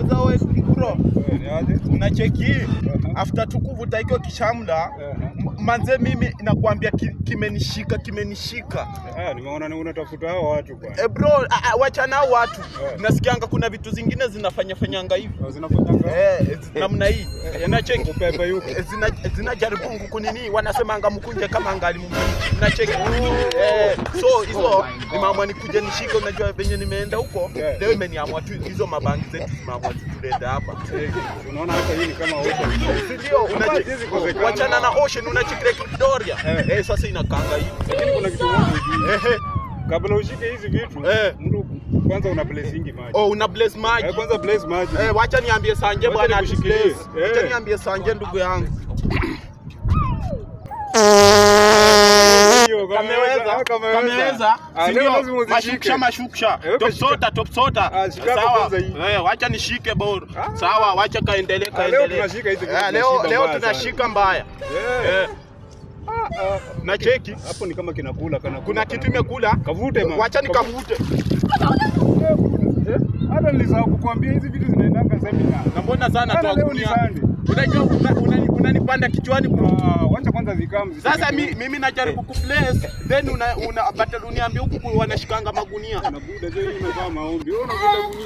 kwanza wewe bro. Unacheki after tukuvuta hiyo kishamla manze mimi nakwambia kimenishika. Nimeona unatafuta hao watu bwana. Bro, wacha nao watu. Nasikianga kuna vitu zingine zinafanyanga hivi. Zinafanyanga? Namna hii. Unacheki Kupepa yuko. Zinajaribu kunini wanasemanga mkunje kama angali mimi. Unacheki. So hizo ni mama nikuje nishike, unajua venye nimeenda huko. Leo imeniamua tu hizo mabangi zetu zimeamua tulete hapa. Unaona hapa hii ni kama ocean. Ndio, unacheki. Wachana na ocean, unacheki Victoria. Sasa inakanga hivi. Lakini kuna kitu moja. Kabla ushike hizi vitu, mtu kwanza una blessingi maji. Una bless maji. Kwanza bless maji. Wacha niambie Sanje bwana atushikilie. Wacha niambie Sanje ndugu yangu. Kameweza. Sio mashukisha. Top sota. Sawa. Wacha nishike bora. Sawa, wacha kaendelee. Leo tunashika mbaya. Na cheki hapo ni kama kinakula kuna kitu imekula. Kavute mama. Wacha nikavute. Hata nilisahau kukuambia hizi vitu zinaendanga seminar. Na mbona sana tu akunia. Unajua unanipanda kichwani bro. Wacha kwanza zikamu. Sasa mimi najaribu kuplace then una battle uniambia huku wanashikanga magunia. Na buda je, imevaa maombi. Unakuta